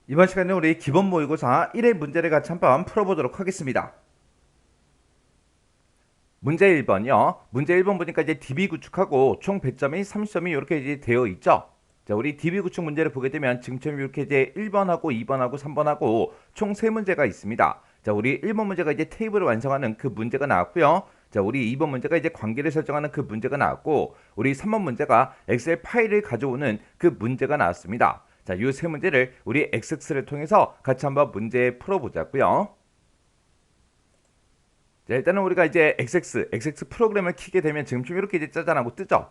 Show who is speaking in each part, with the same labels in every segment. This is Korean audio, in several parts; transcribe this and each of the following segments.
Speaker 1: 이번 시간에 우리 기본 모의고사 1회 문제를 같이 한번 풀어보도록 하겠습니다. 문제 1번이요. 문제 1번 보니까 이제 DB 구축하고 총 배점이 30점이 이렇게 이제 되어 있죠. 자, 우리 DB 구축 문제를 보게 되면 지금처럼 이렇게 이제 1번하고 2번하고 3번하고 총 3문제가 있습니다. 자, 우리 1번 문제가 이제 테이블을 완성하는 그 문제가 나왔고요. 자, 우리 2번 문제가 이제 관계를 설정하는 그 문제가 나왔고, 우리 3번 문제가 엑셀 파일을 가져오는 그 문제가 나왔습니다. 자, 이 세 문제를 우리 XX를 통해서 같이 한번 문제 풀어보자고요. 자, 일단은 우리가 이제 XX 프로그램을 키게 되면 지금쯤 이렇게 이제 짜잔하고 뜨죠.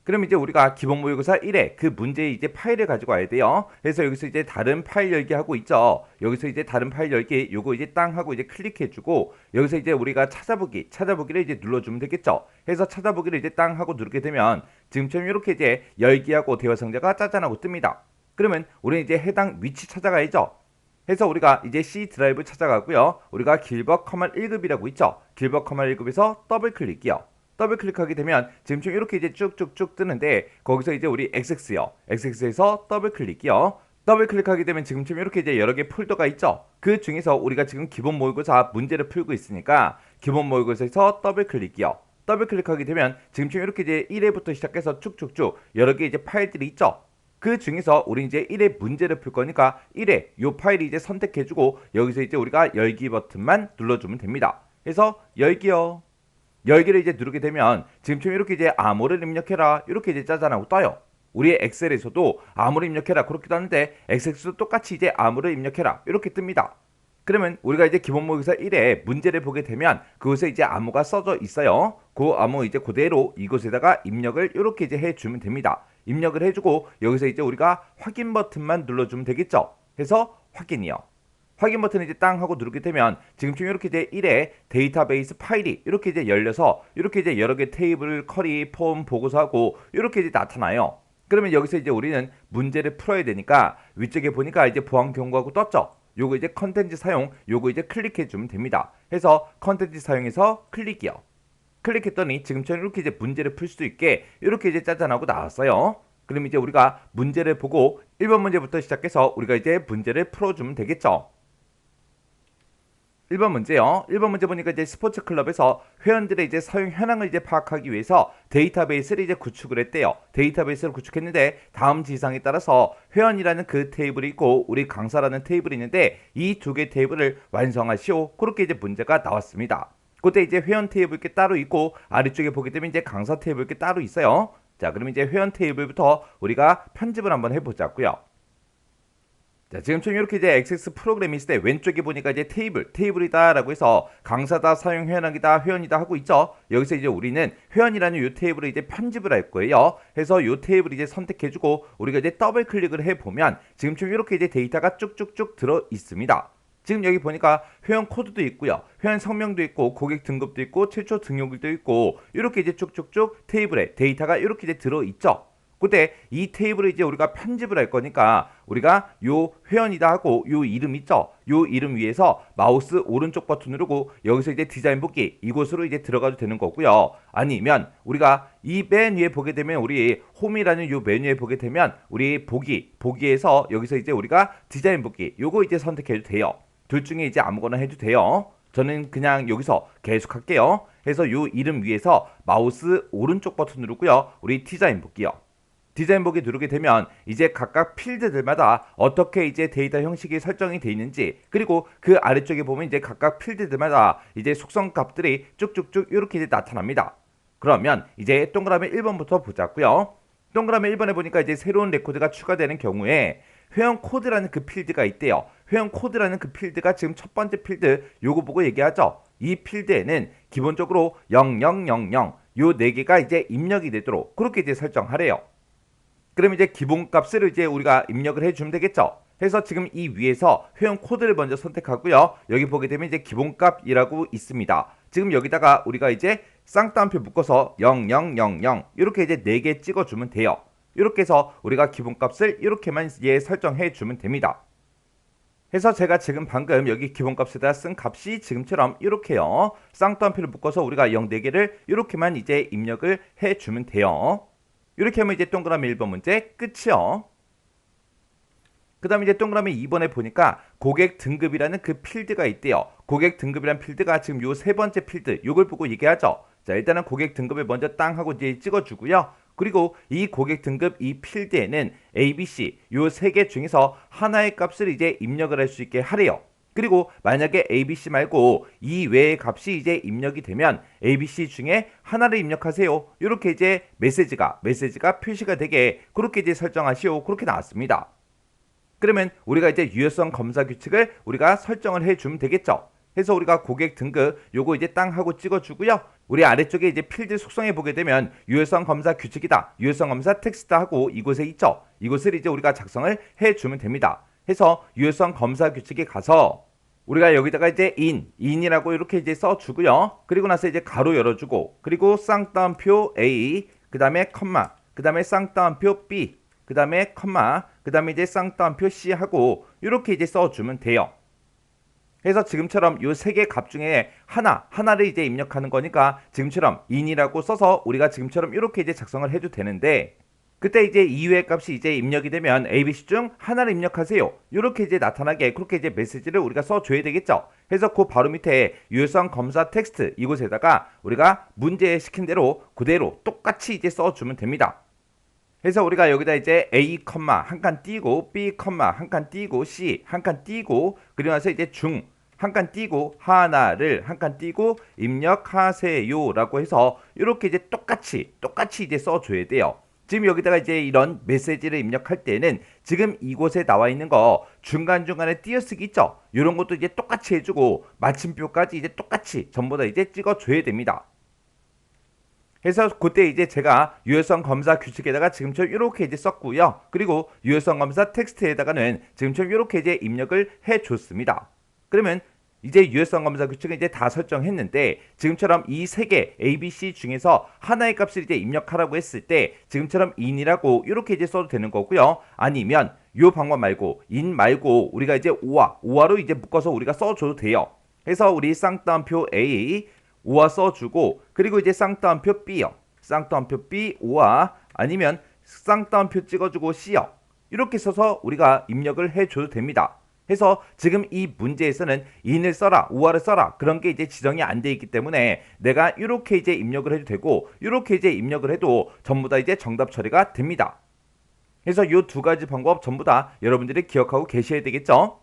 Speaker 1: 그럼 이제 우리가 기본 모의고사 1회 그 문제의 이제 파일을 가지고 와야 돼요. 그래서 여기서 이제 다른 파일 열기 하고 있죠. 여기서 이제 다른 파일 열기 요거 이제 땅 하고 이제 클릭해주고, 여기서 이제 우리가 찾아보기를 이제 눌러주면 되겠죠. 해서 찾아보기를 이제 땅 하고 누르게 되면 지금처럼 이렇게 이제 열기하고 대화 상자가 짜잔하고 뜹니다. 그러면 우리는 이제 해당 위치 찾아가야죠. 해서 우리가 이제 C 드라이브 찾아가고요. 우리가 길버 커널 1급이라고 있죠. 길버 커널 1급에서 더블 클릭이요. 더블 클릭하게 되면 지금처럼 이렇게 이제 쭉쭉쭉 뜨는데, 거기서 이제 우리 XX요. XX에서 더블 클릭이요. 더블 클릭하게 되면 지금처럼 이렇게 이제 여러 개 폴더가 있죠. 그 중에서 우리가 지금 기본 모의고사 문제를 풀고 있으니까 기본 모의고사에서 더블 클릭이요. 더블 클릭하게 되면 지금처럼 이렇게 이제 1회부터 시작해서 쭉쭉쭉 여러 개 이제 파일들이 있죠. 그 중에서 우리 이제 1회 문제를 풀 거니까 1회 요 파일이 이제 선택해주고, 여기서 이제 우리가 열기 버튼만 눌러주면 됩니다. 그래서 열기요. 열기를 이제 누르게 되면 지금처럼 이렇게 이제 암호를 입력해라 이렇게 이제 짜잔하고 떠요. 우리의 엑셀에서도 암호를 입력해라 그렇게 떠는데, 엑셀에서도 똑같이 이제 암호를 입력해라 이렇게 뜹니다. 그러면 우리가 이제 기본 모의고사 1회 문제를 보게 되면 그곳에 이제 암호가 써져 있어요. 그 암호 이제 그대로 이곳에다가 입력을 이렇게 이제 해주면 됩니다. 입력을 해주고 여기서 이제 우리가 확인 버튼만 눌러주면 되겠죠. 해서 확인이요. 확인 버튼 이제 땅 하고 누르게 되면 지금쯤 이렇게 이제 1회 데이터베이스 파일이 이렇게 이제 열려서 이렇게 이제 여러 개 테이블, 쿼리, 폼, 보고서하고 이렇게 이제 나타나요. 그러면 여기서 이제 우리는 문제를 풀어야 되니까 위쪽에 보니까 이제 보안 경고하고 떴죠. 요거 이제 컨텐츠 사용, 요거 이제 클릭해 주면 됩니다. 해서 컨텐츠 사용해서 클릭이요. 클릭했더니 지금처럼 이렇게 이제 문제를 풀 수 있게 이렇게 이제 짜잔하고 나왔어요. 그럼 이제 우리가 문제를 보고 1번 문제부터 시작해서 우리가 이제 문제를 풀어주면 되겠죠. 1번 문제요. 1번 문제 보니까 이제 스포츠 클럽에서 회원들의 이제 사용 현황을 이제 파악하기 위해서 데이터베이스를 이제 구축을 했대요. 데이터베이스를 구축했는데 다음 지시사항에 따라서 회원이라는 그 테이블이 있고 우리 강사라는 테이블이 있는데 이 두 개 테이블을 완성하시오. 그렇게 이제 문제가 나왔습니다. 그때 이제 회원 테이블 게 따로 있고 아래쪽에 보게 되면 이제 강사 테이블 게 따로 있어요. 자, 그럼 이제 회원 테이블부터 우리가 편집을 한번 해보자고요. 자, 지금처럼 이렇게 이제 XX 프로그램이 있을 때 왼쪽에 보니까 이제 테이블이다라고 해서 강사다, 사용 회원이다, 회원이다 하고 있죠. 여기서 이제 우리는 회원이라는 이 테이블을 이제 편집을 할 거예요. 해서 이 테이블 이제 선택해주고 우리가 이제 더블 클릭을 해보면 지금처럼 이렇게 이제 데이터가 쭉쭉쭉 들어 있습니다. 지금 여기 보니까 회원 코드도 있고요. 회원 성명도 있고 고객 등급도 있고 최초 등록일도 있고 이렇게 이제 쭉쭉쭉 테이블에 데이터가 이렇게 이제 들어 있죠. 그때 이 테이블을 이제 우리가 편집을 할 거니까 우리가 요 회원이다 하고 요 이름 있죠. 요 이름 위에서 마우스 오른쪽 버튼 누르고 여기서 이제 디자인 보기 이곳으로 이제 들어가도 되는 거고요. 아니면 우리가 이 맨 위에 보게 되면 우리 홈이라는 요 메뉴에 보게 되면 우리 보기에서 여기서 이제 우리가 디자인 보기 요거 이제 선택해도 돼요. 둘 중에 이제 아무거나 해도 돼요. 저는 그냥 여기서 계속 할게요. 해서 요 이름 위에서 마우스 오른쪽 버튼 누르고요. 우리 디자인 볼게요. 디자인 보기 누르게 되면 이제 각각 필드들마다 어떻게 이제 데이터 형식이 설정이 되어 있는지, 그리고 그 아래쪽에 보면 이제 각각 필드들마다 이제 속성 값들이 쭉쭉쭉 이렇게 이제 나타납니다. 그러면 이제 동그라미 1번부터 보자고요. 동그라미 1번에 보니까 이제 새로운 레코드가 추가되는 경우에 회원 코드라는 그 필드가 있대요. 회원 코드라는 그 필드가 지금 첫 번째 필드 요거 보고 얘기하죠. 이 필드에는 기본적으로 0000 요 4개가 이제 입력이 되도록 그렇게 이제 설정하래요. 그럼 이제 기본값을 이제 우리가 입력을 해주면 되겠죠. 해서 지금 이 위에서 회원 코드를 먼저 선택하고요. 여기 보게 되면 이제 기본값이라고 있습니다. 지금 여기다가 우리가 이제 쌍따옴표 묶어서 0000 이렇게 이제 4개 찍어주면 돼요. 이렇게 해서 우리가 기본값을 이렇게만 이제 설정해 주면 됩니다. 해서 제가 지금 방금 여기 기본값에다 쓴 값이 지금처럼 이렇게요. 쌍따옴표를 묶어서 우리가 4개를 이렇게만 이제 입력을 해 주면 돼요. 이렇게 하면 이제 동그라미 1번 문제 끝이요. 그 다음에 이제 동그라미 2번에 보니까 고객 등급이라는 그 필드가 있대요. 고객 등급이란 필드가 지금 요 세 번째 필드, 요걸 보고 얘기하죠. 자, 일단은 고객 등급을 먼저 땅 하고 이제 찍어주고요. 그리고 이 고객 등급 이 필드에는 A, B, C 요 세 개 중에서 하나의 값을 이제 입력을 할 수 있게 하래요. 그리고 만약에 A, B, C 말고 이 외의 값이 이제 입력이 되면 A, B, C 중에 하나를 입력하세요. 이렇게 이제 메시지가 표시가 되게 그렇게 이제 설정하시오. 그렇게 나왔습니다. 그러면 우리가 이제 유효성 검사 규칙을 우리가 설정을 해주면 되겠죠. 해서 우리가 고객 등급 요거 이제 땅 하고 찍어주고요. 우리 아래쪽에 이제 필드 속성에 보게 되면 유효성 검사 규칙이다, 유효성 검사 텍스트다 하고 이곳에 있죠. 이곳을 이제 우리가 작성을 해주면 됩니다. 해서 유효성 검사 규칙에 가서 우리가 여기다가 이제 in이라고 이렇게 이제 써주고요. 그리고 나서 이제 가로 열어주고, 그리고 쌍따옴표 A, 그 다음에 컴마, 그 다음에 쌍따옴표 B, 그 다음에 컴마, 그 다음에 이제 쌍따옴표 C 하고 이렇게 이제 써주면 돼요. 그래서 지금처럼 이 세 개 값 중에 하나를 이제 입력하는 거니까 지금처럼 in이라고 써서 우리가 지금처럼 이렇게 이제 작성을 해도 되는데, 그때 이제 이외의 값이 이제 입력이 되면 ABC 중 하나를 입력하세요. 이렇게 이제 나타나게 그렇게 이제 메시지를 우리가 써줘야 되겠죠. 그래서 그 바로 밑에 유효성 검사 텍스트 이곳에다가 우리가 문제에 시킨 대로 그대로 똑같이 이제 써주면 됩니다. 그래서 우리가 여기다 이제 A, 한 칸 띄고 B, 한 칸 띄고 C 한 칸 띄고, 그리고 나서 이제 중 한 칸 띄고 하나를 한 칸 띄고 입력하세요 라고 해서 이렇게 이제 똑같이 이제 써줘야 돼요. 지금 여기다가 이제 이런 메시지를 입력할 때는 지금 이곳에 나와 있는 거 중간중간에 띄어쓰기 있죠. 이런 것도 이제 똑같이 해주고 마침표까지 이제 똑같이 전부 다 이제 찍어줘야 됩니다. 그래서 그때 이제 제가 유효성 검사 규칙에다가 지금처럼 이렇게 이제 썼고요. 그리고 유효성 검사 텍스트에다가는 지금처럼 이렇게 이제 입력을 해줬습니다. 그러면 이제 유효성 검사 규칙은 이제 다 설정했는데, 지금처럼 이 세 개 A, B, C 중에서 하나의 값을 이제 입력하라고 했을 때 지금처럼 in이라고 이렇게 이제 써도 되는 거고요. 아니면 이 방법 말고 in 말고 우리가 이제 오화로 이제 묶어서 우리가 써줘도 돼요. 그래서 우리 쌍따옴표 A 오화 써주고, 그리고 이제 쌍따옴표 B요. 쌍따옴표 B 오화, 아니면 쌍따옴표 찍어주고 C요. 이렇게 써서 우리가 입력을 해줘도 됩니다. 해서 지금 이 문제에서는 in을 써라, 오화를 써라 그런 게 이제 지정이 안 돼 있기 때문에 내가 이렇게 이제 입력을 해도 되고 이렇게 이제 입력을 해도 전부 다 이제 정답 처리가 됩니다. 그래서 이 두 가지 방법 전부 다 여러분들이 기억하고 계셔야 되겠죠.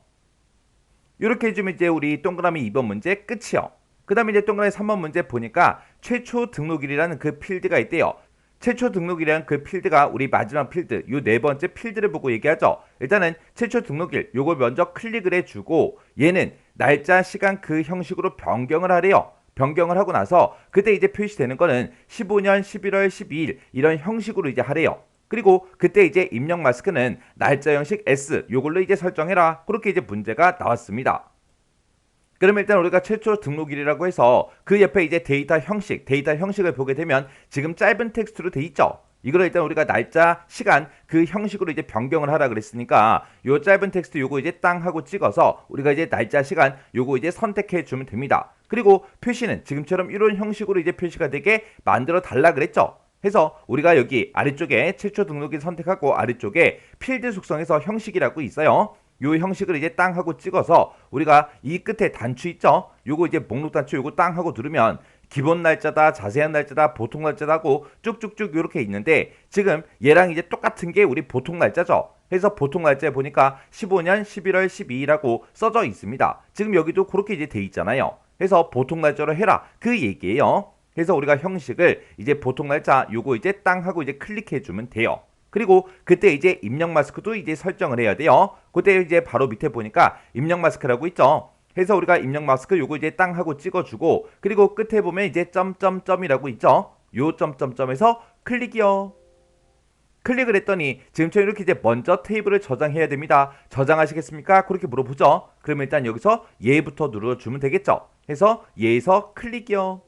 Speaker 1: 이렇게 해주면 이제 우리 동그라미 2번 문제 끝이요. 그 다음에 이제 동그라미 3번 문제 보니까 최초 등록일이라는 그 필드가 있대요. 최초 등록일이라는 그 필드가 우리 마지막 필드, 요 네 번째 필드를 보고 얘기하죠. 일단은 최초 등록일 요걸 먼저 클릭을 해주고, 얘는 날짜, 시간 그 형식으로 변경을 하래요. 변경을 하고 나서 그때 이제 표시되는 거는 15년 11월 12일 이런 형식으로 이제 하래요. 그리고 그때 이제 입력 마스크는 날짜 형식 S 요걸로 이제 설정해라. 그렇게 이제 문제가 나왔습니다. 그러면 일단 우리가 최초 등록일이라고 해서 그 옆에 이제 데이터 형식을 보게 되면 지금 짧은 텍스트로 돼 있죠. 이걸 일단 우리가 날짜, 시간 그 형식으로 이제 변경을 하라 그랬으니까 요 짧은 텍스트 요거 이제 땅 하고 찍어서 우리가 이제 날짜, 시간 요거 이제 선택해 주면 됩니다. 그리고 표시는 지금처럼 이런 형식으로 이제 표시가 되게 만들어 달라 그랬죠. 해서 우리가 여기 아래쪽에 최초 등록일 선택하고 아래쪽에 필드 속성에서 형식이라고 있어요. 요 형식을 이제 땅 하고 찍어서 우리가 이 끝에 단추 있죠? 요거 이제 목록 단추 요거 땅 하고 누르면 기본 날짜다, 자세한 날짜다, 보통 날짜다 하고 쭉쭉쭉 이렇게 있는데, 지금 얘랑 이제 똑같은 게 우리 보통 날짜죠. 그래서 보통 날짜에 보니까 15년 11월 12일이라고 써져 있습니다. 지금 여기도 그렇게 이제 돼 있잖아요. 그래서 보통 날짜로 해라 그 얘기예요. 그래서 우리가 형식을 이제 보통 날짜 요거 이제 땅 하고 이제 클릭해 주면 돼요. 그리고 그때 이제 입력 마스크도 이제 설정을 해야 돼요. 그때 이제 바로 밑에 보니까 입력 마스크라고 있죠. 그래서 우리가 입력 마스크 요거 이제 땅 하고 찍어주고, 그리고 끝에 보면 이제 점점점이라고 있죠. 요 점점점에서 클릭이요. 클릭을 했더니 지금처럼 이렇게 이제 먼저 테이블을 저장해야 됩니다. 저장하시겠습니까? 그렇게 물어보죠. 그러면 일단 여기서 얘부터 눌러주면 되겠죠. 해서 얘에서 클릭이요.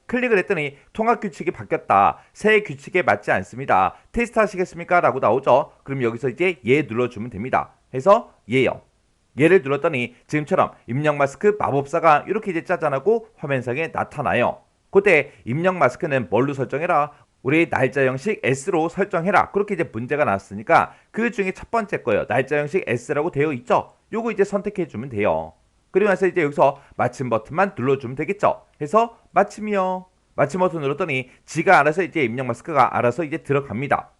Speaker 1: 클릭을 했더니 통합 규칙이 바뀌었다. 새 규칙에 맞지 않습니다. 테스트 하시겠습니까? 라고 나오죠. 그럼 여기서 이제 얘 눌러주면 됩니다. 해서 얘요. 얘를 눌렀더니 지금처럼 입력 마스크 마법사가 이렇게 이제 짜잔하고 화면상에 나타나요. 그때 입력 마스크는 뭘로 설정해라? 우리 날짜 형식 S로 설정해라. 그렇게 이제 문제가 나왔으니까 그 중에 첫 번째 거예요. 날짜 형식 S라고 되어 있죠. 요거 이제 선택해 주면 돼요. 그리고 나서 이제 여기서 마침 버튼만 눌러주면 되겠죠. 해서 마침이요. 마침 버튼 눌렀더니 지가 알아서 이제 입력 마스크가 알아서 이제 들어갑니다.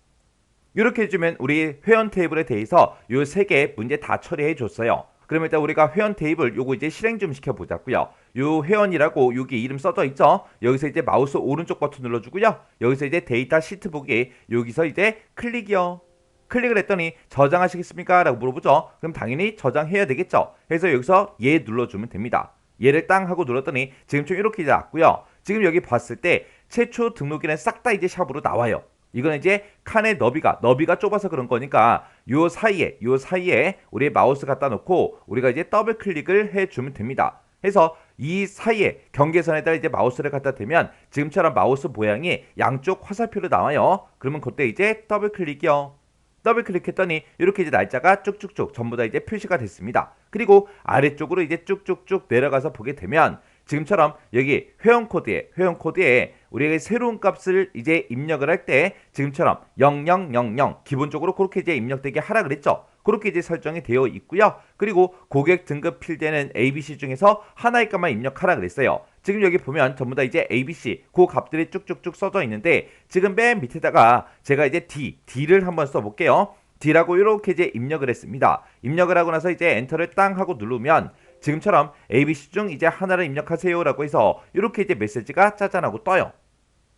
Speaker 1: 이렇게 해주면 우리 회원 테이블에 대해서 요 세 개 문제 다 처리해 줬어요. 그러면 일단 우리가 회원 테이블 요거 이제 실행 좀 시켜보자고요. 요 회원이라고 여기 이름 써져 있죠. 여기서 이제 마우스 오른쪽 버튼 눌러주고요. 여기서 이제 데이터 시트 보기 여기서 이제 클릭이요. 클릭을 했더니 저장하시겠습니까? 라고 물어보죠. 그럼 당연히 저장해야 되겠죠. 그래서 여기서 얘 눌러주면 됩니다. 얘를 땅 하고 눌렀더니 지금 좀 이렇게 나왔고요. 지금 여기 봤을 때 최초 등록일은 싹 다 이제 샵으로 나와요. 이거는 이제 칸의 너비가 좁아서 그런 거니까 요 사이에 우리의 마우스 갖다 놓고 우리가 이제 더블 클릭을 해주면 됩니다. 해서 이 사이에 경계선에다 이제 마우스를 갖다 대면 지금처럼 마우스 모양이 양쪽 화살표로 나와요. 그러면 그때 이제 더블 클릭이요. 더블 클릭했더니 이렇게 이제 날짜가 쭉쭉쭉 전부 다 이제 표시가 됐습니다. 그리고 아래쪽으로 이제 쭉쭉쭉 내려가서 보게 되면 지금처럼 여기 회원 코드에 우리가 새로운 값을 이제 입력을 할 때 지금처럼 0000 기본적으로 그렇게 이제 입력되게 하라 그랬죠. 그렇게 이제 설정이 되어 있고요. 그리고 고객 등급 필드에는 ABC 중에서 하나의 값만 입력하라 그랬어요. 지금 여기 보면 전부 다 이제 ABC 그 값들이 쭉쭉쭉 써져 있는데 지금 맨 밑에다가 제가 이제 D를 한번 써볼게요. D라고 이렇게 이제 입력을 했습니다. 입력을 하고 나서 이제 엔터를 땅 하고 누르면 지금처럼 ABC 중 이제 하나를 입력하세요 라고 해서 이렇게 이제 메시지가 짜잔하고 떠요.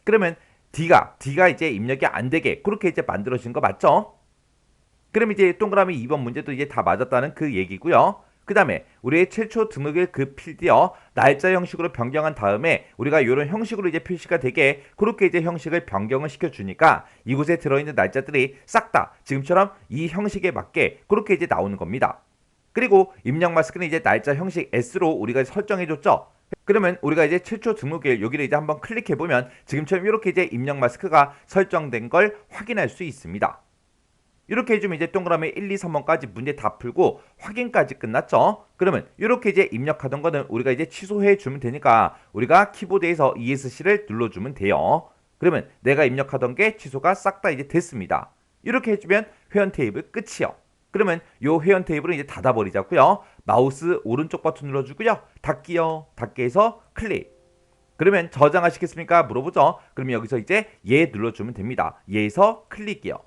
Speaker 1: 그러면 D가 이제 입력이 안 되게 그렇게 이제 만들어진 거 맞죠? 그럼 이제 동그라미 2번 문제도 이제 다 맞았다는 그 얘기고요. 그 다음에 우리의 최초 등록일 그 필드요. 날짜 형식으로 변경한 다음에 우리가 이런 형식으로 이제 표시가 되게 그렇게 이제 형식을 변경을 시켜주니까 이곳에 들어있는 날짜들이 싹 다 지금처럼 이 형식에 맞게 그렇게 이제 나오는 겁니다. 그리고 입력 마스크는 이제 날짜 형식 S로 우리가 설정해줬죠. 그러면 우리가 이제 최초 등록일 여기를 이제 한번 클릭해보면 지금처럼 이렇게 이제 입력 마스크가 설정된 걸 확인할 수 있습니다. 이렇게 해주면 이제 동그라미 1, 2, 3번까지 문제 다 풀고 확인까지 끝났죠. 그러면 이렇게 이제 입력하던 거는 우리가 이제 취소해 주면 되니까 우리가 키보드에서 ESC를 눌러주면 돼요. 그러면 내가 입력하던 게 취소가 싹 다 이제 됐습니다. 이렇게 해주면 회원 테이블 끝이요. 그러면 요 회원 테이블은 이제 닫아버리자고요. 마우스 오른쪽 버튼 눌러주고요. 닫기요. 닫기에서 클릭. 그러면 저장하시겠습니까? 물어보죠. 그러면 여기서 이제 얘 눌러주면 됩니다. 얘에서 클릭이요.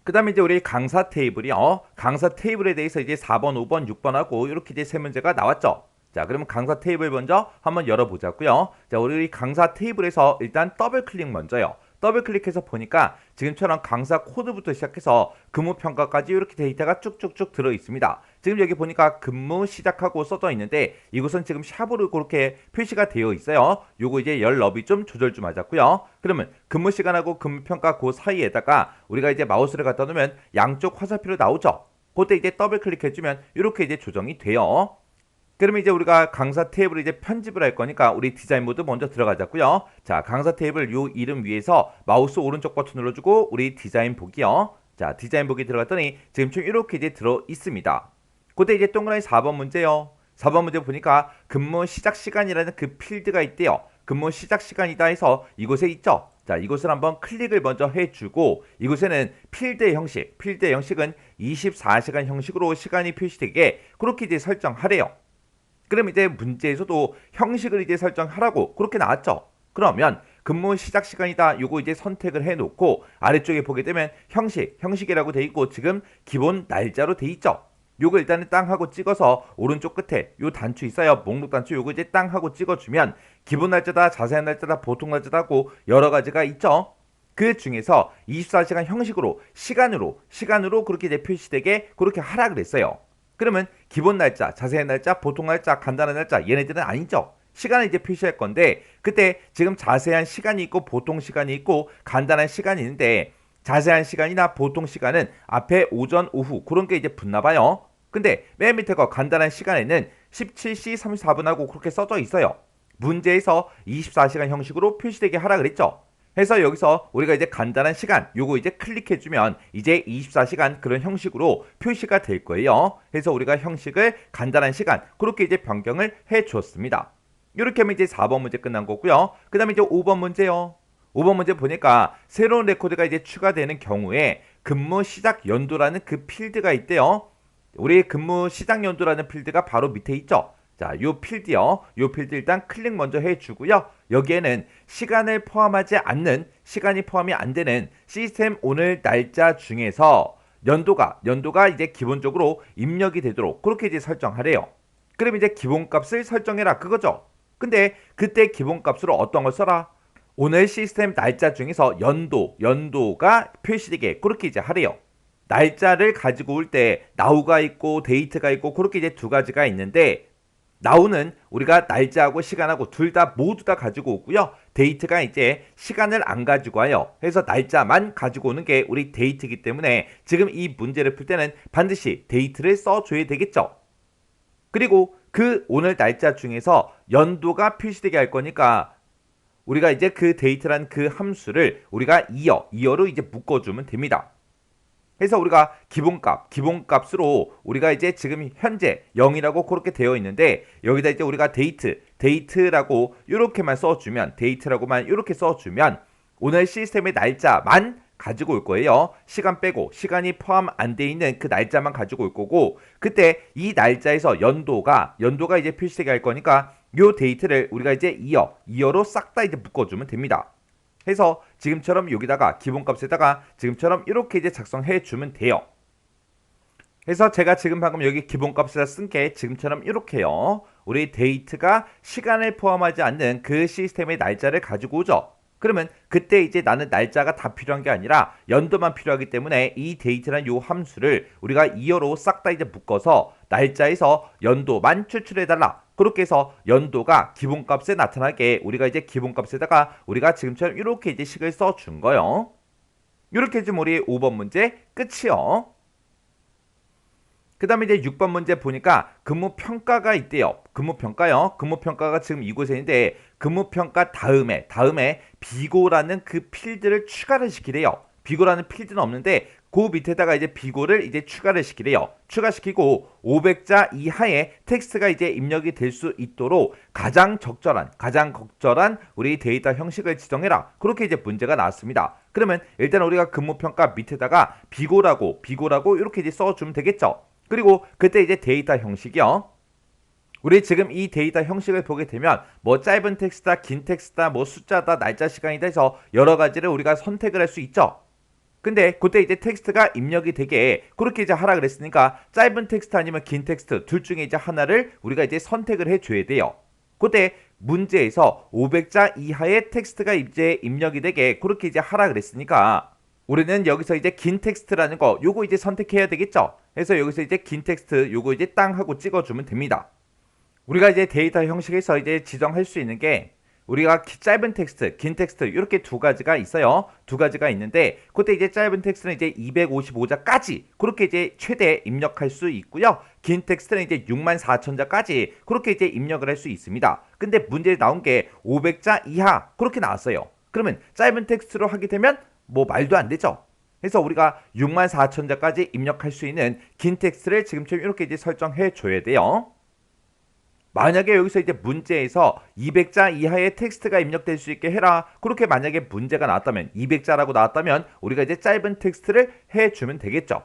Speaker 1: 그 다음에 이제 우리 강사 테이블이요. 강사 테이블에 대해서 이제 4번, 5번, 6번하고 이렇게 이제 세 문제가 나왔죠. 자, 그러면 강사 테이블 먼저 한번 열어보자고요. 자, 우리 강사 테이블에서 일단 더블 클릭 먼저요. 더블 클릭해서 보니까 지금처럼 강사 코드부터 시작해서 근무 평가까지 이렇게 데이터가 쭉쭉쭉 들어 있습니다. 지금 여기 보니까 근무 시작하고 써져 있는데 이곳은 지금 샵으로 그렇게 표시가 되어 있어요. 요거 이제 열 너비 좀 조절 좀 하자고요. 그러면 근무 시간하고 근무 평가 그 사이에다가 우리가 이제 마우스를 갖다 놓으면 양쪽 화살표로 나오죠. 그때 이제 더블 클릭해주면 이렇게 이제 조정이 돼요. 그러면 이제 우리가 강사 테이블을 이제 편집을 할 거니까 우리 디자인 모드 먼저 들어가자고요. 자, 강사 테이블 요 이름 위에서 마우스 오른쪽 버튼 눌러주고 우리 디자인 보기요. 자, 디자인 보기 들어갔더니 지금 좀 이렇게 이제 들어 있습니다. 그때 이제 동그라미 4번 문제요. 4번 문제 보니까 근무 시작 시간이라는 그 필드가 있대요. 근무 시작 시간이다 해서 이곳에 있죠. 자, 이곳을 한번 클릭을 먼저 해주고 이곳에는 필드의 형식은 24시간 형식으로 시간이 표시되게 그렇게 이제 설정하래요. 그럼 이제 문제에서도 형식을 이제 설정하라고 그렇게 나왔죠. 그러면 근무 시작 시간이다 요거 이제 선택을 해놓고 아래쪽에 보게 되면 형식이라고 돼 있고 지금 기본 날짜로 돼 있죠. 요거 일단은 땅 하고 찍어서 오른쪽 끝에 요 단추 있어요. 목록 단추 요거 이제 땅 하고 찍어주면 기본 날짜다, 자세한 날짜다, 보통 날짜다 하고 여러 가지가 있죠. 그 중에서 24시간 형식으로 시간으로 그렇게 이제 표시되게 그렇게 하라 그랬어요. 그러면 기본 날짜, 자세한 날짜, 보통 날짜, 간단한 날짜 얘네들은 아니죠. 시간을 이제 표시할 건데 그때 지금 자세한 시간이 있고 보통 시간이 있고 간단한 시간이 있는데 자세한 시간이나 보통 시간은 앞에 오전, 오후 그런 게 이제 붙나 봐요. 근데 맨 밑에 거 간단한 시간에는 17시 34분하고 그렇게 써져 있어요. 문제에서 24시간 형식으로 표시되게 하라 그랬죠. 해서 여기서 우리가 이제 간단한 시간 요거 이제 클릭해주면 이제 24시간 그런 형식으로 표시가 될 거예요. 해서 우리가 형식을 간단한 시간 그렇게 이제 변경을 해 주었습니다. 이렇게 하면 이제 4번 문제 끝난 거고요. 그 다음에 이제 5번 문제요. 5번 문제 보니까 새로운 레코드가 이제 추가되는 경우에 근무 시작 연도라는 그 필드가 있대요. 우리 근무 시작 연도라는 필드가 바로 밑에 있죠. 자, 요 필드요. 요 필드 일단 클릭 먼저 해주고요. 여기에는 시간을 포함하지 않는, 시간이 포함이 안 되는 시스템 오늘 날짜 중에서 연도가 이제 기본적으로 입력이 되도록 그렇게 이제 설정하래요. 그럼 이제 기본값을 설정해라 그거죠. 근데 그때 기본값으로 어떤 걸 써라? 오늘 시스템 날짜 중에서 연도가 표시되게 그렇게 이제 하래요. 날짜를 가지고 올 때 now가 있고 date가 있고 그렇게 이제 두 가지가 있는데 now는 우리가 날짜하고 시간하고 둘 다 모두 다 가지고 오고요. date가 이제 시간을 안 가지고 와요. 그래서 날짜만 가지고 오는 게 우리 date이기 때문에 지금 이 문제를 풀 때는 반드시 date를 써줘야 되겠죠. 그리고 그 오늘 날짜 중에서 연도가 표시되게 할 거니까 우리가 이제 그 date란 그 함수를 우리가 이어로 이제 묶어주면 됩니다. 그래서 우리가 기본값으로 우리가 이제 지금 현재 0이라고 그렇게 되어 있는데 여기다 이제 우리가 date라고 이렇게만 써주면 date라고만 이렇게 써주면 오늘 시스템의 날짜만 가지고 올 거예요. 시간 빼고 시간이 포함 안 돼 있는 그 날짜만 가지고 올 거고 그때 이 날짜에서 연도가 이제 표시되게 할 거니까 요 데이트를 우리가 이제 이어로 싹 다 이제 묶어주면 됩니다. 해서 지금처럼 여기다가 기본값에다가 지금처럼 이렇게 이제 작성해 주면 돼요. 그래서 제가 지금 방금 여기 기본값에다 쓴 게 지금처럼 이렇게요. 우리 데이트가 시간을 포함하지 않는 그 시스템의 날짜를 가지고 오죠. 그러면 그때 이제 나는 날짜가 다 필요한 게 아니라 연도만 필요하기 때문에 이 date라는 요 함수를 우리가 이어로 싹 다 이제 묶어서 날짜에서 연도만 추출해달라. 그렇게 해서 연도가 기본값에 나타나게 우리가 이제 기본값에다가 우리가 지금처럼 이렇게 이제 식을 써준 거요. 이렇게 해주면 우리 5번 문제 끝이요. 그 다음에 이제 6번 문제 보니까 근무평가가 있대요. 근무평가요. 근무평가가 지금 이곳에 있는데 근무평가 다음에 비고라는 그 필드를 추가를 시키래요. 비고라는 필드는 없는데 그 밑에다가 이제 비고를 이제 추가를 시키래요. 추가시키고 500자 이하의 텍스트가 이제 입력이 될 수 있도록 가장 적절한 우리 데이터 형식을 지정해라. 그렇게 이제 문제가 나왔습니다. 그러면 일단 우리가 근무평가 밑에다가 비고라고 이렇게 이제 써주면 되겠죠. 그리고 그때 이제 데이터 형식이요. 우리 지금 이 데이터 형식을 보게 되면 뭐 짧은 텍스트다, 긴 텍스트다, 뭐 숫자다, 날짜, 시간이다 해서 여러 가지를 우리가 선택을 할 수 있죠. 근데 그때 이제 텍스트가 입력이 되게 그렇게 이제 하라 그랬으니까 짧은 텍스트 아니면 긴 텍스트 둘 중에 이제 하나를 우리가 이제 선택을 해줘야 돼요. 그때 문제에서 500자 이하의 텍스트가 이제 입력이 되게 그렇게 이제 하라 그랬으니까 우리는 여기서 이제 긴 텍스트라는 거 요거 이제 선택해야 되겠죠. 그래서 여기서 이제 긴 텍스트 요거 이제 땅 하고 찍어주면 됩니다. 우리가 이제 데이터 형식에서 이제 지정할 수 있는 게 우리가 짧은 텍스트, 긴 텍스트 이렇게 두 가지가 있어요. 두 가지가 있는데 그때 이제 짧은 텍스트는 이제 255자까지 그렇게 이제 최대 입력할 수 있고요. 긴 텍스트는 이제 64,000자까지 그렇게 이제 입력을 할 수 있습니다. 근데 문제에 나온 게 500자 이하 그렇게 나왔어요. 그러면 짧은 텍스트로 하게 되면 뭐 말도 안 되죠. 그래서 우리가 64,000자까지 입력할 수 있는 긴 텍스트를 지금처럼 이렇게 이제 설정해 줘야 돼요. 만약에 여기서 이제 문제에서 200자 이하의 텍스트가 입력될 수 있게 해라. 그렇게 만약에 문제가 나왔다면 200자라고 나왔다면 우리가 이제 짧은 텍스트를 해주면 되겠죠.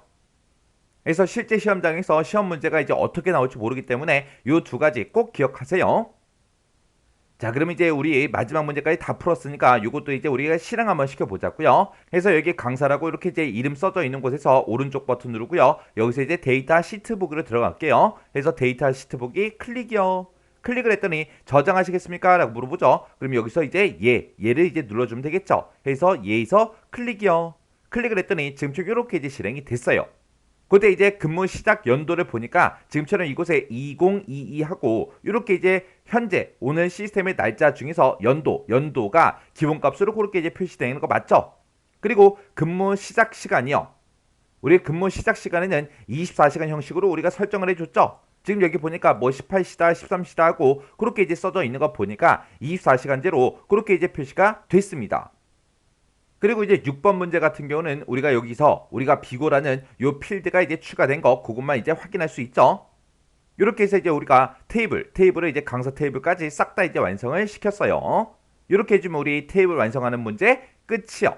Speaker 1: 그래서 실제 시험장에서 시험 문제가 이제 어떻게 나올지 모르기 때문에 이 두 가지 꼭 기억하세요. 자, 그럼 이제 우리 마지막 문제까지 다 풀었으니까 이것도 이제 우리가 실행 한번 시켜보자고요. 그래서 여기 강사라고 이렇게 이제 이름 써져 있는 곳에서 오른쪽 버튼 누르고요. 여기서 이제 데이터 시트 보기로 들어갈게요. 그래서 데이터 시트 보기 클릭이요. 클릭을 했더니 저장하시겠습니까? 라고 물어보죠. 그럼 여기서 이제 얘를 이제 눌러주면 되겠죠. 그래서 얘에서 클릭이요. 클릭을 했더니 지금처럼 이렇게 이제 실행이 됐어요. 그때 이제 근무 시작 연도를 보니까 지금처럼 이곳에 2022하고 이렇게 이제 현재 오늘 시스템의 날짜 중에서 연도가 기본값으로 그렇게 이제 표시되는 거 맞죠? 그리고 근무 시작 시간이요. 우리 근무 시작 시간에는 24시간 형식으로 우리가 설정을 해줬죠? 지금 여기 보니까 뭐 18시다, 13시다 하고 그렇게 이제 써져 있는 거 보니까 24시간제로 그렇게 이제 표시가 됐습니다. 그리고 이제 6번 문제 같은 경우는 우리가 여기서 우리가 비고라는 요 필드가 이제 추가된 거 그것만 이제 확인할 수 있죠. 이렇게 해서 이제 우리가 테이블을 이제 강사 테이블까지 싹 다 이제 완성을 시켰어요. 이렇게 해주면 우리 테이블 완성하는 문제 끝이요.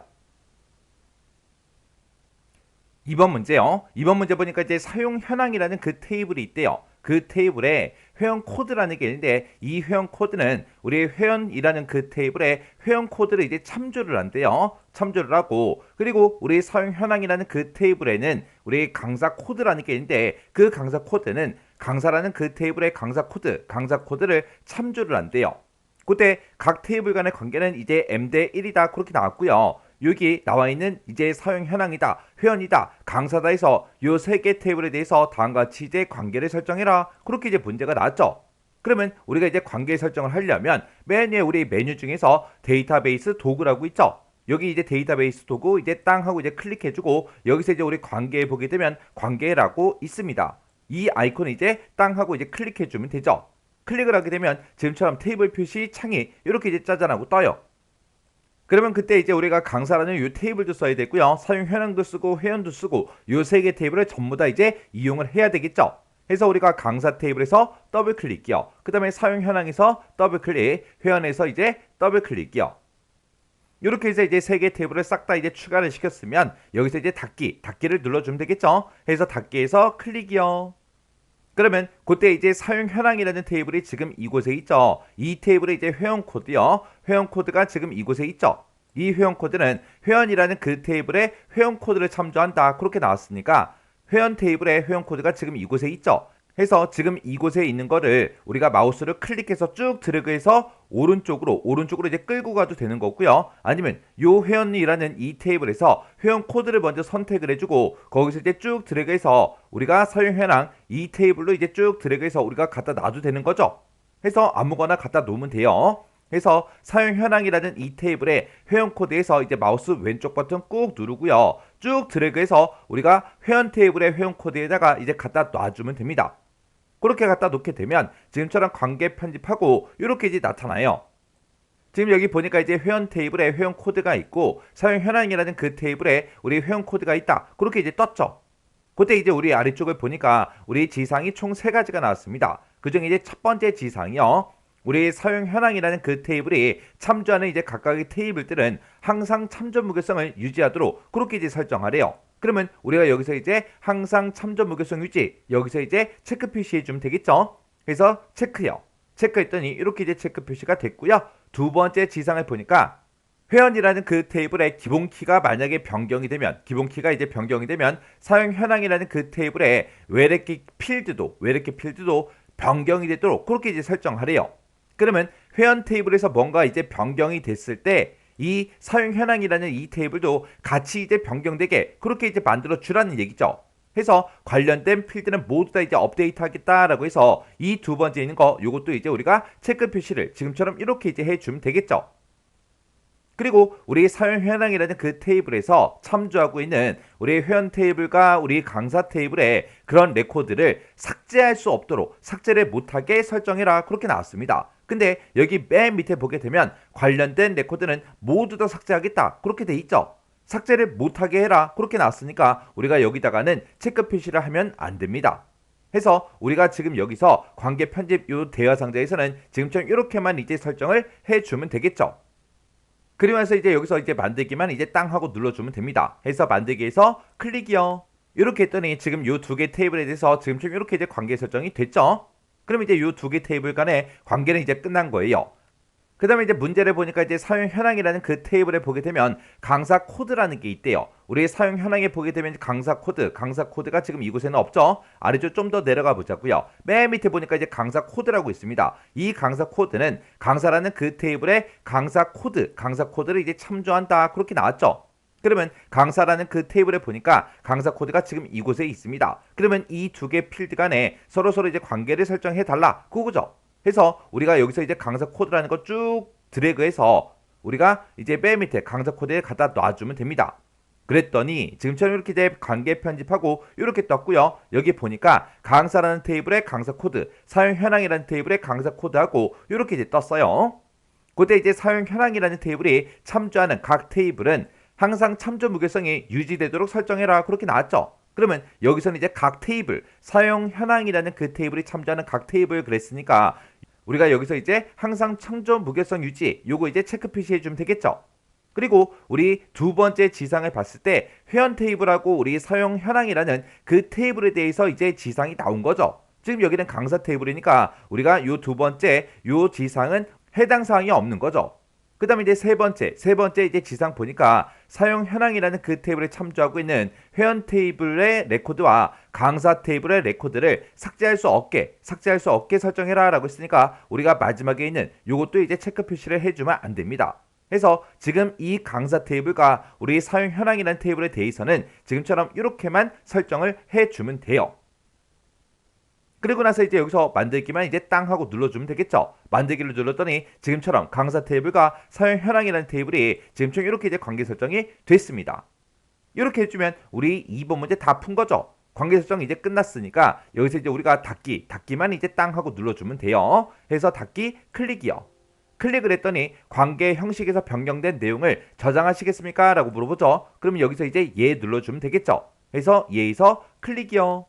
Speaker 1: 2번 문제요. 2번 문제 보니까 이제 사용 현황이라는 그 테이블이 있대요. 그 테이블에 회원 코드라는 게 있는데 이 회원 코드는 우리 회원이라는 그 테이블에 회원 코드를 이제 참조를 한대요. 참조를 하고 그리고 우리 사용 현황이라는 그 테이블에는 우리 강사 코드라는 게 있는데 그 강사 코드는 강사라는 그 테이블의 강사 코드를 참조를 한대요. 그때 각 테이블 간의 관계는 이제 m 대 1이다 그렇게 나왔고요. 여기 나와 있는 이제 사용 현황이다, 회원이다, 강사다 해서 요 세 개 테이블에 대해서 다음과 같이 이제 관계를 설정해라. 그렇게 이제 문제가 나왔죠. 그러면 우리가 이제 관계 설정을 하려면 맨 위에 우리 메뉴 중에서 데이터베이스 도구라고 있죠. 여기 이제 데이터베이스 도구 이제 땅 하고 이제 클릭해주고 여기서 이제 우리 관계에 보게 되면 관계라고 있습니다. 이 아이콘을 이제 땅 하고 이제 클릭해주면 되죠. 클릭을 하게 되면 지금처럼 테이블 표시 창이 이렇게 이제 짜잔하고 떠요. 그러면 그때 이제 우리가 강사라는 이 테이블도 써야 되고요. 사용 현황도 쓰고 회원도 쓰고 이 세 개 테이블을 전부 다 이제 이용을 해야 되겠죠. 그래서 우리가 강사 테이블에서 더블 클릭이요. 그 다음에 사용 현황에서 더블 클릭, 회원에서 이제 더블 클릭이요. 이렇게 해서 이제 세 개 테이블을 싹 다 이제 추가를 시켰으면 여기서 이제 닫기를 눌러주면 되겠죠. 그래서 닫기에서 클릭이요. 그러면 그때 이제 사용 현황이라는 테이블이 지금 이곳에 있죠. 이 테이블에 이제 회원 코드요. 회원 코드가 지금 이곳에 있죠. 이 회원 코드는 회원이라는 그 테이블에 회원 코드를 참조한다. 그렇게 나왔으니까 회원 테이블에 회원 코드가 지금 이곳에 있죠. 해서 지금 이곳에 있는 거를 우리가 마우스를 클릭해서 쭉 드래그해서 오른쪽으로 이제 끌고 가도 되는 거고요. 아니면 요 회원이라는 이 테이블에서 회원 코드를 먼저 선택을 해주고 거기서 이제 쭉 드래그해서 우리가 사용 현황 이 테이블로 이제 쭉 드래그해서 우리가 갖다 놔도 되는 거죠. 해서 아무거나 갖다 놓으면 돼요. 해서 사용 현황이라는 이 테이블에 회원 코드에서 이제 마우스 왼쪽 버튼 꾹 누르고요. 쭉 드래그해서 우리가 회원 테이블의 회원 코드에다가 이제 갖다 놔주면 됩니다. 그렇게 갖다 놓게 되면 지금처럼 관계 편집하고 이렇게 이제 나타나요. 지금 여기 보니까 이제 회원 테이블에 회원 코드가 있고 사용 현황이라는 그 테이블에 우리 회원 코드가 있다. 그렇게 이제 떴죠. 그때 이제 우리 아래쪽을 보니까 우리 지상이 총 3가지가 나왔습니다. 그중에 이제 첫 번째 지상이요. 우리 사용 현황이라는 그 테이블이 참조하는 이제 각각의 테이블들은 항상 참조 무결성을 유지하도록 그렇게 이제 설정하래요. 그러면 우리가 여기서 이제 항상 참조 무결성 유지 여기서 이제 체크 표시해 주면 되겠죠. 그래서 체크요. 체크했더니 이렇게 이제 체크 표시가 됐고요. 두 번째 지상을 보니까 회원이라는 그 테이블의 기본 키가 만약에 변경이 되면 사용 현황이라는 그 테이블의 외래키 필드도 변경이 되도록 그렇게 이제 설정하래요. 그러면 회원 테이블에서 뭔가 이제 변경이 됐을 때 이 사용 현황이라는 이 테이블도 같이 이제 변경되게 그렇게 이제 만들어 주라는 얘기죠. 해서 관련된 필드는 모두 다 이제 업데이트 하겠다라고 해서 이 두 번째 있는 거 요것도 이제 우리가 체크 표시를 지금처럼 이렇게 이제 해주면 되겠죠. 그리고 우리 사용 현황이라는 그 테이블에서 참조하고 있는 우리 회원 테이블과 우리 강사 테이블의 그런 레코드를 삭제할 수 없도록 삭제를 못하게 설정해라 그렇게 나왔습니다. 근데 여기 맨 밑에 보게 되면 관련된 레코드는 모두 다 삭제하겠다 그렇게 돼 있죠. 삭제를 못하게 해라 그렇게 나왔으니까 우리가 여기다가는 체크 표시를 하면 안 됩니다. 해서 우리가 지금 여기서 관계 편집 요 대화 상자에서는 지금처럼 이렇게만 이제 설정을 해주면 되겠죠. 그러면서 이제 여기서 이제 만들기만 이제 땅 하고 눌러주면 됩니다. 해서 만들기에서 클릭이요. 이렇게 했더니 지금 요 두 개 테이블에 대해서 지금처럼 이렇게 이제 관계 설정이 됐죠. 그럼 이제 요 두 개 테이블 간의 관계는 이제 끝난 거예요. 그 다음에 이제 문제를 보니까 이제 사용 현황이라는 그 테이블에 보게 되면 강사 코드라는 게 있대요. 우리 사용 현황에 보게 되면 강사 코드가 지금 이곳에는 없죠. 아래쪽 좀 더 내려가 보자고요. 맨 밑에 보니까 이제 강사 코드라고 있습니다. 이 강사 코드는 강사라는 그 테이블에 강사 코드를 이제 참조한다. 그렇게 나왔죠. 그러면 강사라는 그 테이블에 보니까 강사 코드가 지금 이곳에 있습니다. 그러면 이 두 개 필드 간에 서로 이제 관계를 설정해 달라. 그거죠. 해서 우리가 여기서 이제 강사 코드라는 거 쭉 드래그해서 우리가 이제 맨 밑에 강사 코드에 갖다 놔주면 됩니다. 그랬더니 지금처럼 이렇게 이제 관계 편집하고 이렇게 떴고요. 여기 보니까 강사라는 테이블에 강사 코드, 사용 현황이라는 테이블에 강사 코드하고 이렇게 이제 떴어요. 그때 이제 사용 현황이라는 테이블이 참조하는 각 테이블은 항상 참조 무결성이 유지되도록 설정해라 그렇게 나왔죠. 그러면 여기서는 이제 각 테이블, 사용 현황이라는 그 테이블이 참조하는 각 테이블 그랬으니까 우리가 여기서 이제 항상 창조 무결성 유지 요거 이제 체크 표시해 주면 되겠죠. 그리고 우리 두 번째 지상을 봤을 때 회원 테이블하고 우리 사용 현황이라는 그 테이블에 대해서 이제 지상이 나온 거죠. 지금 여기는 강사 테이블이니까 우리가 요 두 번째 요 지상은 해당 사항이 없는 거죠. 그 다음에 이제 세 번째 이제 지상 보니까 사용 현황이라는 그 테이블에 참조하고 있는 회원 테이블의 레코드와 강사 테이블의 레코드를 삭제할 수 없게 설정해라 라고 했으니까 우리가 마지막에 있는 요것도 이제 체크 표시를 해주면 안 됩니다. 그래서 지금 이 강사 테이블과 우리 사용 현황이라는 테이블에 대해서는 지금처럼 이렇게만 설정을 해주면 돼요. 그리고 나서 이제 여기서 만들기만 이제 땅 하고 눌러주면 되겠죠. 만들기를 눌렀더니 지금처럼 강사 테이블과 사용 현황이라는 테이블이 지금처럼 이렇게 이제 관계 설정이 됐습니다. 이렇게 해주면 우리 2번 문제 다 푼 거죠. 관계 설정 이제 끝났으니까 여기서 이제 우리가 닫기만 이제 땅 하고 눌러주면 돼요. 해서 닫기 클릭이요. 클릭을 했더니 관계 형식에서 변경된 내용을 저장하시겠습니까? 라고 물어보죠. 그러면 여기서 이제 예 눌러주면 되겠죠. 그래서 예에서 클릭이요.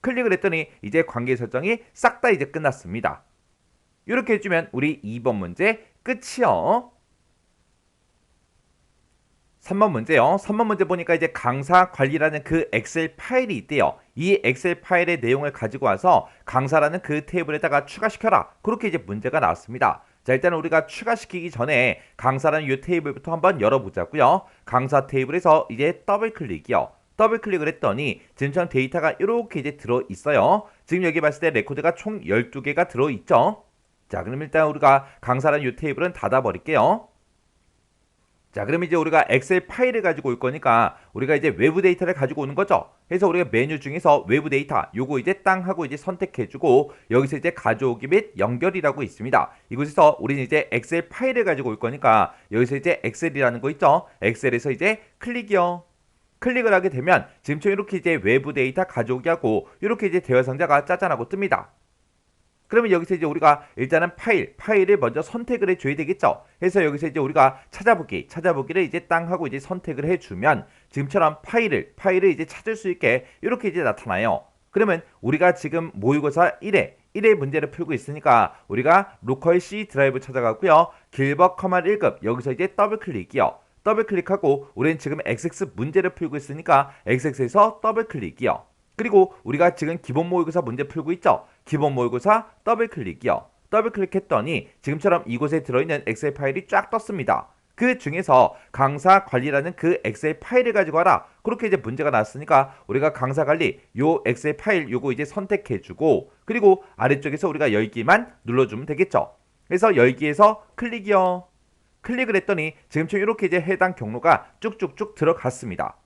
Speaker 1: 클릭을 했더니 이제 관계 설정이 싹 다 이제 끝났습니다. 이렇게 해주면 우리 2번 문제 끝이요. 3번 문제요. 3번 문제 보니까 이제 강사 관리라는 그 엑셀 파일이 있대요. 이 엑셀 파일의 내용을 가지고 와서 강사라는 그 테이블에다가 추가시켜라. 그렇게 이제 문제가 나왔습니다. 자, 일단 우리가 추가시키기 전에 강사라는 이 테이블부터 한번 열어보자고요. 강사 테이블에서 이제 더블 클릭이요. 더블 클릭을 했더니 지금처럼 데이터가 이렇게 이제 들어있어요. 지금 여기 봤을 때 레코드가 총 12개가 들어있죠. 자, 그럼 일단 우리가 강사라는 이 테이블은 닫아버릴게요. 자, 그럼 이제 우리가 엑셀 파일을 가지고 올 거니까 우리가 이제 외부 데이터를 가지고 오는 거죠. 그래서 우리가 메뉴 중에서 외부 데이터 요거 이제 땅 하고 이제 선택해주고 여기서 이제 가져오기 및 연결이라고 있습니다. 이곳에서 우리는 이제 엑셀 파일을 가지고 올 거니까 여기서 이제 엑셀이라는 거 있죠. 엑셀에서 이제 클릭이요. 클릭을 하게 되면 지금처럼 이렇게 이제 외부 데이터 가져오기 하고 이렇게 이제 대화 상자가 짜잔하고 뜹니다. 그러면 여기서 이제 우리가 일단은 파일을 먼저 선택을 해줘야 되겠죠. 그래서 여기서 이제 우리가 찾아보기를 이제 땅 하고 이제 선택을 해주면 지금처럼 파일을 이제 찾을 수 있게 이렇게 이제 나타나요. 그러면 우리가 지금 모의고사 1회 문제를 풀고 있으니까 우리가 로컬 C 드라이브 찾아가고요. 길버 커마 1급 여기서 이제 더블 클릭이요. 더블 클릭하고 우리는 지금 XX 문제를 풀고 있으니까 XX에서 더블 클릭이요. 그리고 우리가 지금 기본 모의고사 문제 풀고 있죠. 기본 모의고사 더블 클릭이요. 더블 클릭했더니 지금처럼 이곳에 들어있는 엑셀 파일이 쫙 떴습니다. 그 중에서 강사 관리라는 그 엑셀 파일을 가지고 와라. 그렇게 이제 문제가 났으니까 우리가 강사 관리 요 엑셀 파일 요거 이제 선택해주고 그리고 아래쪽에서 우리가 열기만 눌러주면 되겠죠. 그래서 열기에서 클릭이요. 클릭을 했더니 지금처럼 이렇게 이제 해당 경로가 쭉쭉쭉 들어갔습니다.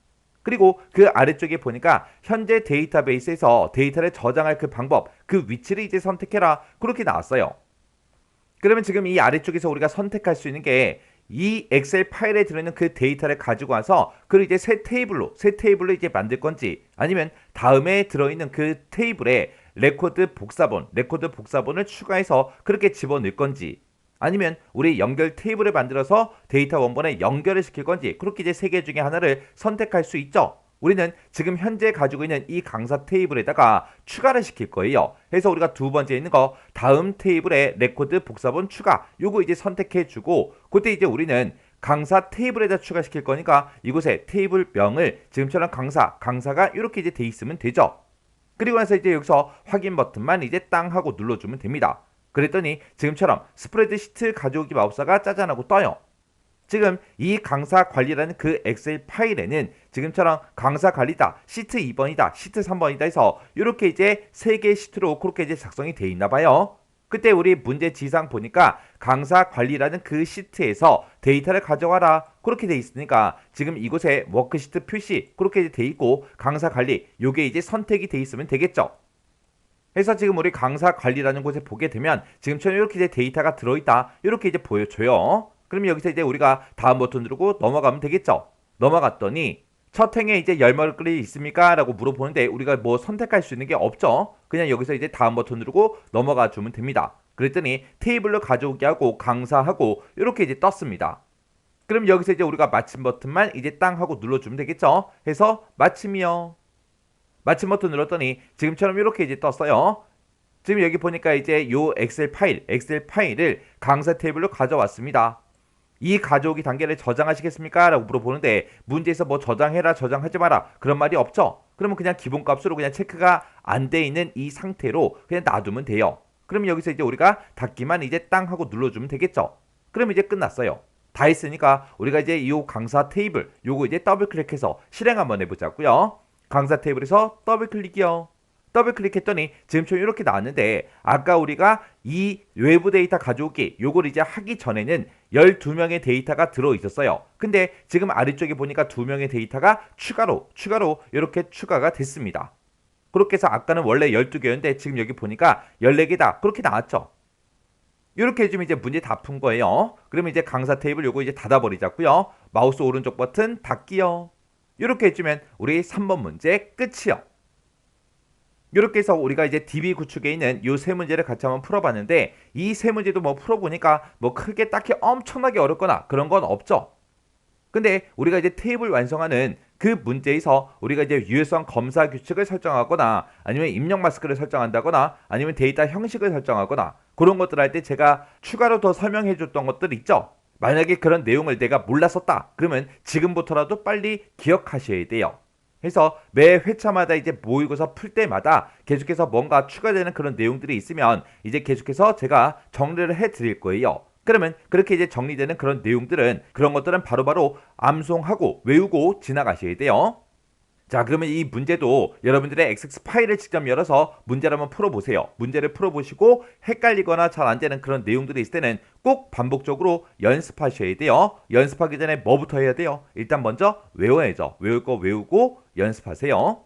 Speaker 1: 그리고 그 아래쪽에 보니까 현재 데이터베이스에서 데이터를 저장할 그 방법, 그 위치를 이제 선택해라. 그렇게 나왔어요. 그러면 지금 이 아래쪽에서 우리가 선택할 수 있는 게 이 엑셀 파일에 들어있는 그 데이터를 가지고 와서 그걸 이제 새 테이블로 이제 만들 건지 아니면 다음에 들어있는 그 테이블에 레코드 복사본을 추가해서 그렇게 집어넣을 건지 아니면 우리 연결 테이블을 만들어서 데이터 원본에 연결을 시킬 건지 그렇게 이제 세 개 중에 하나를 선택할 수 있죠. 우리는 지금 현재 가지고 있는 이 강사 테이블에다가 추가를 시킬 거예요. 그래서 우리가 두 번째 있는 거 다음 테이블에 레코드 복사본 추가 요거 이제 선택해 주고 그때 이제 우리는 강사 테이블에다 추가시킬 거니까 이곳에 테이블명을 지금처럼 강사가 이렇게 이제 돼 있으면 되죠. 그리고 나서 이제 여기서 확인 버튼만 이제 땅 하고 눌러주면 됩니다. 그랬더니 지금처럼 스프레드시트 가져오기 마법사가 짜잔하고 떠요. 지금 이 강사 관리라는 그 엑셀 파일에는 지금처럼 강사 관리다, 시트 2번이다, 시트 3번이다 해서 이렇게 이제 3개 시트로 그렇게 이제 작성이 돼 있나 봐요. 그때 우리 문제 지상 보니까 강사 관리라는 그 시트에서 데이터를 가져와라 그렇게 돼 있으니까 지금 이곳에 워크시트 표시 그렇게 이제 돼 있고 강사 관리 요게 이제 선택이 돼 있으면 되겠죠. 그래서 지금 우리 강사 관리라는 곳에 보게 되면 지금처럼 이렇게 이제 데이터가 들어있다 이렇게 이제 보여줘요. 그러면 여기서 이제 우리가 다음 버튼 누르고 넘어가면 되겠죠. 넘어갔더니 첫 행에 이제 열머리 있습니까? 라고 물어보는데 우리가 뭐 선택할 수 있는 게 없죠. 그냥 여기서 이제 다음 버튼 누르고 넘어가 주면 됩니다. 그랬더니 테이블로 가져오게 하고 강사하고 이렇게 이제 떴습니다. 그럼 여기서 이제 우리가 마침 버튼만 이제 땅 하고 눌러주면 되겠죠. 해서 마침이요. 마침 버튼 눌렀더니 지금처럼 이렇게 이제 떴어요. 지금 여기 보니까 이제 요 엑셀 파일을 강사 테이블로 가져왔습니다. 이 가져오기 단계를 저장하시겠습니까? 라고 물어보는데 문제에서 뭐 저장해라 저장하지 마라 그런 말이 없죠. 그러면 그냥 기본값으로 그냥 체크가 안 돼 있는 이 상태로 그냥 놔두면 돼요. 그럼 여기서 이제 우리가 닫기만 이제 땅 하고 눌러주면 되겠죠. 그럼 이제 끝났어요. 다 했으니까 우리가 이제 이 강사 테이블 요거 이제 더블 클릭해서 실행 한번 해보자고요. 강사 테이블에서 더블 클릭이요. 더블 클릭했더니 지금처럼 이렇게 나왔는데 아까 우리가 이 외부 데이터 가져오기 요걸 이제 하기 전에는 12명의 데이터가 들어 있었어요. 근데 지금 아래쪽에 보니까 2명의 데이터가 추가로 이렇게 추가가 됐습니다. 그렇게 해서 아까는 원래 12개였는데 지금 여기 보니까 14개다. 그렇게 나왔죠. 이렇게 해주면 이제 문제 다 푼 거예요. 그러면 이제 강사 테이블 요거 이제 닫아버리자고요. 마우스 오른쪽 버튼 닫기요. 이렇게 해주면 우리 3번 문제 끝이요. 이렇게 해서 우리가 이제 DB 구축에 있는 이 세 문제를 같이 한번 풀어봤는데 이 세 문제도 뭐 풀어보니까 뭐 크게 딱히 엄청나게 어렵거나 그런 건 없죠. 근데 우리가 이제 테이블 완성하는 그 문제에서 우리가 이제 유효성 검사 규칙을 설정하거나 아니면 입력 마스크를 설정한다거나 아니면 데이터 형식을 설정하거나 그런 것들 할 때 제가 추가로 더 설명해 줬던 것들 있죠. 만약에 그런 내용을 내가 몰랐었다 그러면 지금부터라도 빨리 기억하셔야 돼요. 그래서 매 회차마다 이제 모의고사 풀 때마다 계속해서 뭔가 추가되는 그런 내용들이 있으면 이제 계속해서 제가 정리를 해 드릴 거예요. 그러면 그렇게 이제 정리되는 그런 내용들은 그런 것들은 바로바로 암송하고 외우고 지나가셔야 돼요. 자, 그러면 이 문제도 여러분들의 XX 파일을 직접 열어서 문제를 한번 풀어보세요. 문제를 풀어보시고 헷갈리거나 잘 안 되는 그런 내용들이 있을 때는 꼭 반복적으로 연습하셔야 돼요. 연습하기 전에 뭐부터 해야 돼요? 일단 먼저 외워야죠. 외울 거 외우고 연습하세요.